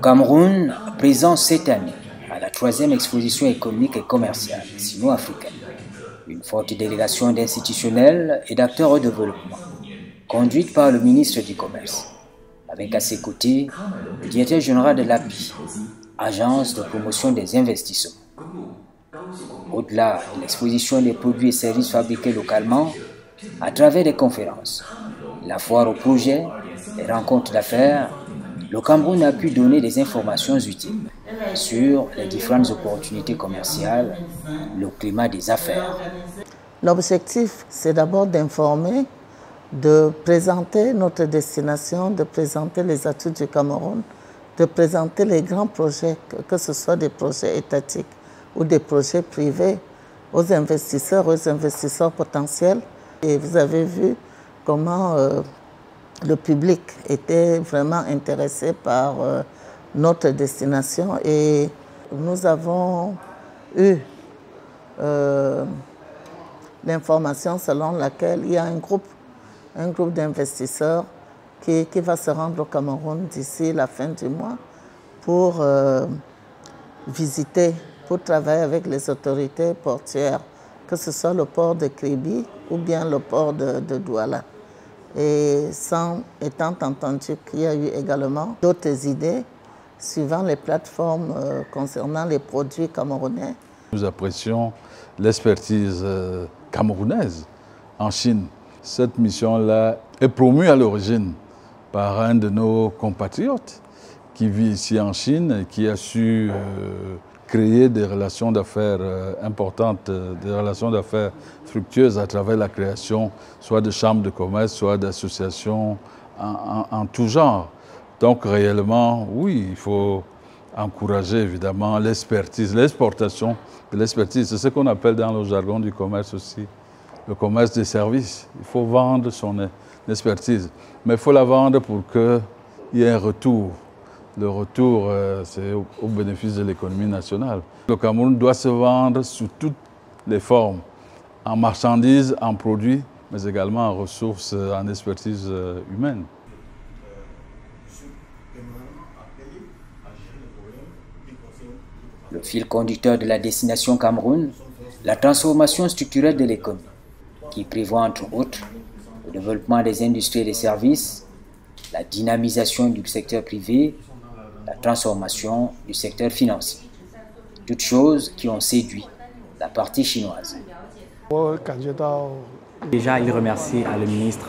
Cameroun, présent cette année à la 3e exposition économique et commerciale sino-africaine. Une forte délégation d'institutionnels et d'acteurs au développement, conduite par le ministre du Commerce, avec à ses côtés le directeur général de l'API, Agence de promotion des investissements. Au-delà de l'exposition des produits et services fabriqués localement, à travers des conférences, la foire au projet, les rencontres d'affaires, le Cameroun a pu donner des informations utiles sur les différentes opportunités commerciales, le climat des affaires. L'objectif, c'est d'abord d'informer, de présenter notre destination, de présenter les atouts du Cameroun, de présenter les grands projets, que ce soit des projets étatiques ou des projets privés, aux investisseurs potentiels. Et vous avez vu comment le public était vraiment intéressé par notre destination et nous avons eu l'information selon laquelle il y a un groupe d'investisseurs qui va se rendre au Cameroun d'ici la fin du mois pour visiter, pour travailler avec les autorités portuaires, que ce soit le port de Kribi ou bien le port de Douala. Et étant entendu qu'il y a eu également d'autres idées suivant les plateformes concernant les produits camerounais. Nous apprécions l'expertise camerounaise en Chine. Cette mission-là est promue à l'origine par un de nos compatriotes qui vit ici en Chine et qui a su créer des relations d'affaires importantes, des relations d'affaires fructueuses à travers la création soit de chambres de commerce, soit d'associations en tout genre. Donc réellement, oui, il faut encourager évidemment l'expertise, l'exportation de l'expertise. C'est ce qu'on appelle dans le jargon du commerce aussi, le commerce des services. Il faut vendre son expertise, mais il faut la vendre pour qu'il y ait un retour. Le retour, c'est au bénéfice de l'économie nationale. Le Cameroun doit se vendre sous toutes les formes, en marchandises, en produits, mais également en ressources, en expertise humaine. Le fil conducteur de la destination Cameroun, la transformation structurelle de l'économie, qui prévoit entre autres le développement des industries et des services, la dynamisation du secteur privé, la transformation du secteur financier. Toutes choses qui ont séduit la partie chinoise. Déjà, il remercie le ministre,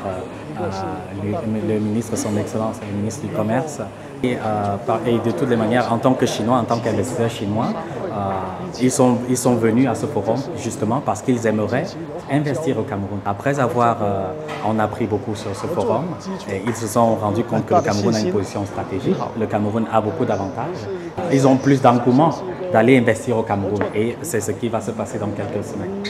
son Excellence, le ministre du Commerce. Et de toutes les manières, en tant que Chinois, en tant qu'investisseurs chinois, ils sont venus à ce forum justement parce qu'ils aimeraient investir au Cameroun. Après avoir, on a appris beaucoup sur ce forum, et ils se sont rendus compte que le Cameroun a une position stratégique, le Cameroun a beaucoup d'avantages. Ils ont plus d'engouement d'aller investir au Cameroun et c'est ce qui va se passer dans quelques semaines.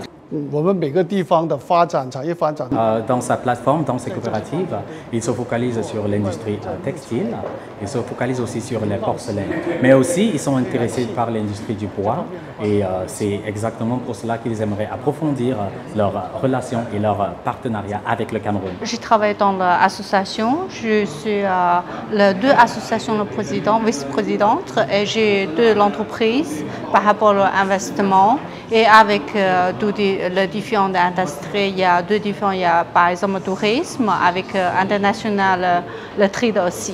Dans sa plateforme, dans ses coopératives, il se focalise sur l'industrie textile, il se focalise aussi sur les porcelaines, mais aussi ils sont intéressés par l'industrie du bois et c'est exactement pour cela qu'ils aimeraient approfondir leurs relations et leur partenariat avec le Cameroun. Je travaille dans l'association, je suis les deux associations, le président, vice-présidente, et j'ai de l'entreprise par rapport à l'investissement. Et avec les différentes industries, il y a deux différents, il y a par exemple le tourisme, avec international, le trade aussi.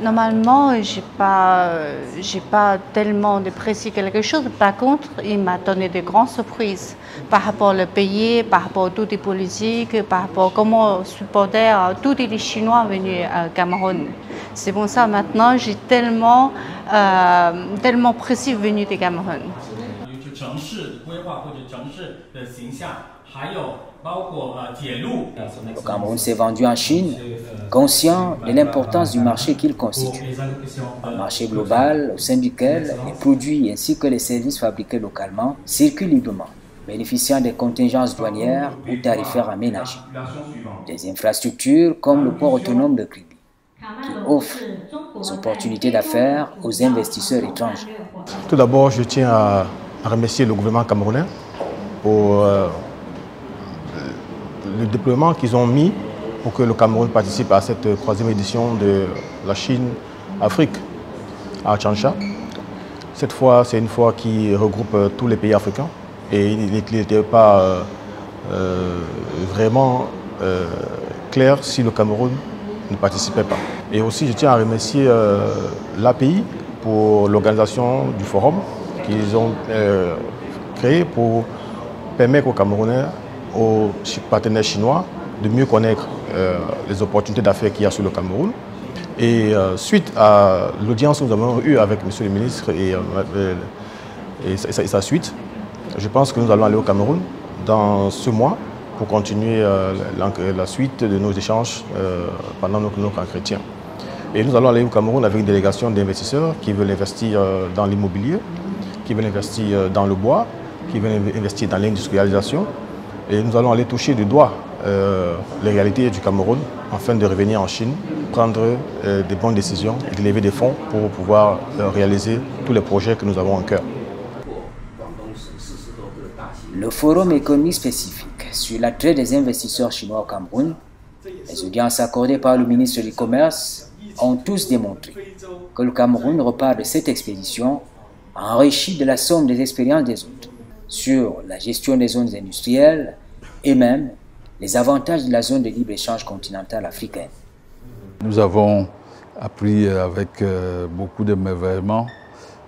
Normalement, je n'ai pas tellement de précis quelque chose. Par contre, il m'a donné de grandes surprises par rapport au pays, par rapport à toutes les politiques, par rapport à comment supporter tous les Chinois venus au Cameroun. C'est pour ça maintenant, j'ai tellement précis venus du Cameroun. Le Cameroun s'est vendu en Chine, conscient de l'importance du marché qu'il constitue. Un marché global au sein duquel les produits ainsi que les services fabriqués localement circulent librement, bénéficiant des contingences douanières ou tarifaires aménagées. Des infrastructures comme le port autonome de Kribi, qui offre des opportunités d'affaires aux investisseurs étrangers. Tout d'abord, je tiens à remercier le gouvernement camerounais pour le déploiement qu'ils ont mis pour que le Cameroun participe à cette 3e édition de la Chine-Afrique. à Tchancha. Cette fois, c'est une fois qui regroupe tous les pays africains et il n'était pas vraiment clair si le Cameroun ne participait pas. Et aussi, je tiens à remercier l'API pour l'organisation du forum qu'ils ont créé pour permettre aux Camerounais, aux partenaires chinois, de mieux connaître les opportunités d'affaires qu'il y a sur le Cameroun. Et suite à l'audience que nous avons eue avec M. le ministre et sa suite, je pense que nous allons aller au Cameroun dans ce mois pour continuer la suite de nos échanges pendant nos entretiens. Et nous allons aller au Cameroun avec une délégation d'investisseurs qui veulent investir dans l'immobilier, qui veulent investir dans le bois, qui veulent investir dans l'industrialisation. Et nous allons aller toucher du doigt les réalités du Cameroun afin de revenir en Chine, prendre des bonnes décisions et de lever des fonds pour pouvoir réaliser tous les projets que nous avons en cœur. Le forum économique spécifique sur l'attrait des investisseurs chinois au Cameroun, les audiences accordées par le ministre du Commerce ont tous démontré que le Cameroun repart de cette expédition enrichi de la somme des expériences des autres sur la gestion des zones industrielles et même les avantages de la zone de libre-échange continentale africaine. Nous avons appris avec beaucoup d'émerveillement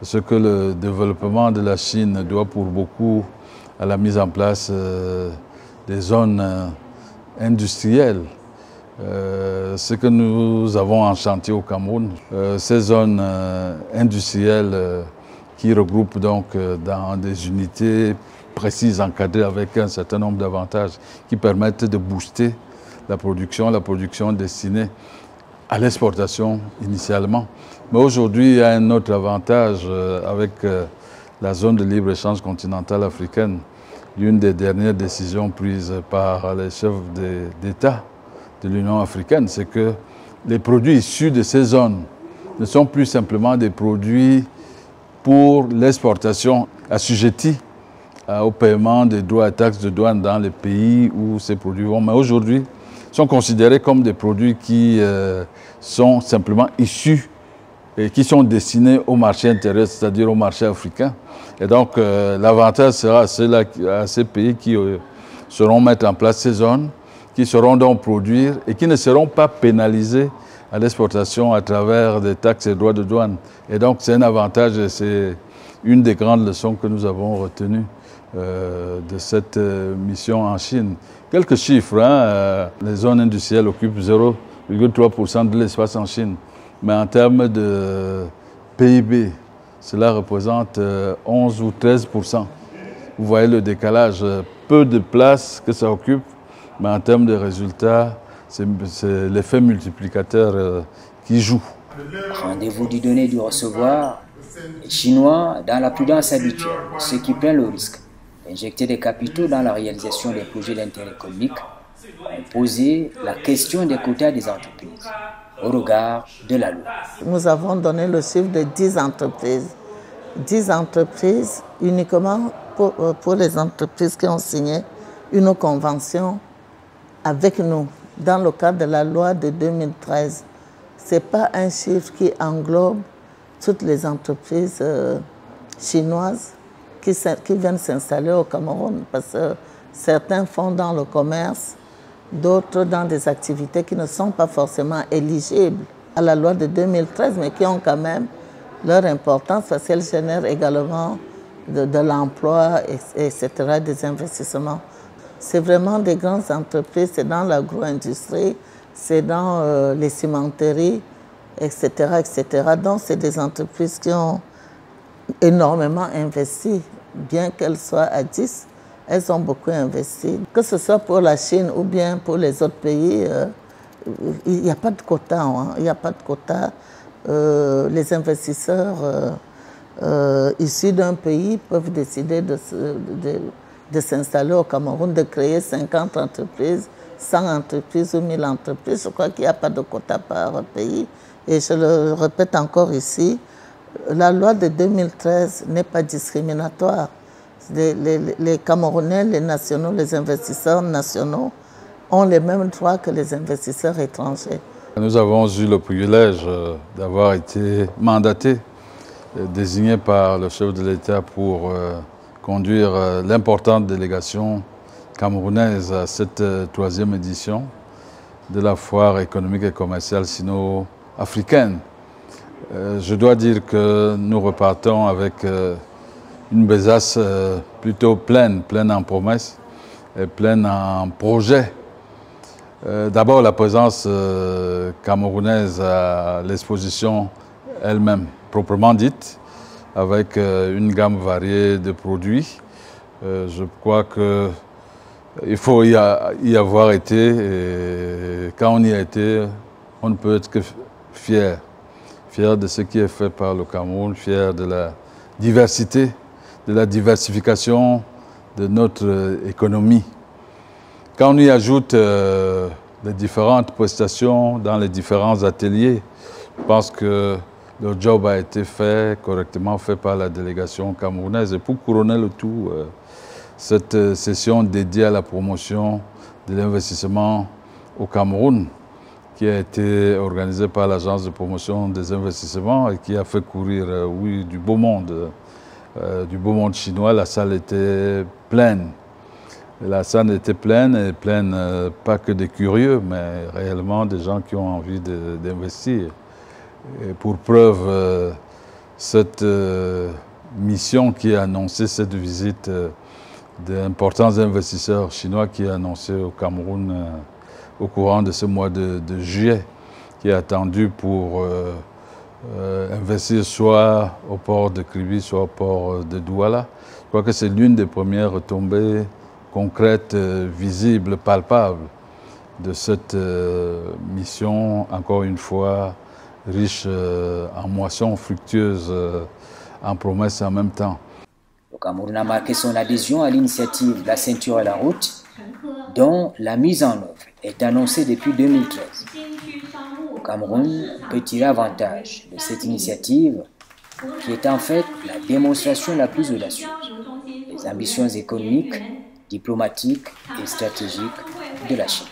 ce que le développement de la Chine doit pour beaucoup à la mise en place des zones industrielles. Ce que nous avons en chantier au Cameroun, ces zones industrielles qui regroupent donc dans des unités précises, encadrées avec un certain nombre d'avantages qui permettent de booster la production destinée à l'exportation initialement. Mais aujourd'hui, il y a un autre avantage avec la zone de libre-échange continentale africaine, l'une des dernières décisions prises par les chefs d'État de l'Union africaine, c'est que les produits issus de ces zones ne sont plus simplement des produits pour l'exportation assujettis au paiement des droits et taxes de douane dans les pays où ces produits vont, mais aujourd'hui sont considérés comme des produits qui sont simplement issus et qui sont destinés au marché intérieur, c'est-à-dire au marché africain. Et donc l'avantage sera à ces pays qui sauront mettre en place ces zones, qui sauront donc produire et qui ne seront pas pénalisés à l'exportation à travers des taxes et droits de douane. Et donc c'est un avantage et c'est une des grandes leçons que nous avons retenues de cette mission en Chine. Quelques chiffres, hein, les zones industrielles occupent 0,3% de l'espace en Chine, mais en termes de PIB, cela représente 11 ou 13%. Vous voyez le décalage, peu de place que ça occupe, mais en termes de résultats, c'est l'effet multiplicateur qui joue. Rendez-vous du donner et du recevoir, les Chinois, dans la prudence habituelle, ceux qui prennent le risque d'injecter des capitaux dans la réalisation des projets d'intérêt économique, ont posé la question des quotas des entreprises au regard de la loi. Nous avons donné le chiffre de 10 entreprises. 10 entreprises uniquement pour les entreprises qui ont signé une convention avec nous dans le cadre de la loi de 2013. Ce n'est pas un chiffre qui englobe toutes les entreprises chinoises qui viennent s'installer au Cameroun, parce que certains font dans le commerce, d'autres dans des activités qui ne sont pas forcément éligibles à la loi de 2013, mais qui ont quand même leur importance parce qu'elles génèrent également de l'emploi, etc., des investissements. C'est vraiment des grandes entreprises, c'est dans l'agro-industrie, c'est dans les cimenteries, etc., etc. Donc, c'est des entreprises qui ont énormément investi, bien qu'elles soient à 10, elles ont beaucoup investi. Que ce soit pour la Chine ou bien pour les autres pays, il n'y a pas de quota. Hein, il n'y a pas de quota. Les investisseurs issus d'un pays peuvent décider de s'installer au Cameroun, de créer 50 entreprises, 100 entreprises ou 1000 entreprises. Je crois qu'il n'y a pas de quota par pays. Et je le répète encore ici, la loi de 2013 n'est pas discriminatoire. Les Camerounais, les nationaux, les investisseurs nationaux ont les mêmes droits que les investisseurs étrangers. Nous avons eu le privilège d'avoir été mandatés désigné par le chef de l'État pour conduire l'importante délégation camerounaise à cette troisième édition de la foire économique et commerciale sino-africaine. Je dois dire que nous repartons avec une besace plutôt pleine en promesses et pleine en projets. D'abord la présence camerounaise à l'exposition elle-même, proprement dite, avec une gamme variée de produits. Je crois qu'il faut y avoir été, et quand on y a été, on ne peut être que fier. Fier de ce qui est fait par le Cameroun, fier de la diversité, de la diversification de notre économie. Quand on y ajoute les différentes prestations dans les différents ateliers, je pense que le job a été fait, correctement fait par la délégation camerounaise. Et pour couronner le tout, cette session dédiée à la promotion de l'investissement au Cameroun, qui a été organisée par l'Agence de promotion des investissements et qui a fait courir, oui, du beau monde chinois. La salle était pleine. La salle était pleine, et pleine pas que des curieux, mais réellement des gens qui ont envie d'investir. Et pour preuve, cette mission qui a annoncé cette visite d'importants investisseurs chinois qui est annoncée au Cameroun au courant de ce mois de juillet, qui est attendu pour investir soit au port de Kribi, soit au port de Douala. Je crois que c'est l'une des premières retombées concrètes, visibles, palpables de cette mission, encore une fois, riche en moissons, fructueuse en promesses en même temps. Le Cameroun a marqué son adhésion à l'initiative La ceinture et la route, dont la mise en œuvre est annoncée depuis 2013. Le Cameroun peut tirer avantage de cette initiative qui est en fait la démonstration la plus audacieuse des ambitions économiques, diplomatiques et stratégiques de la Chine.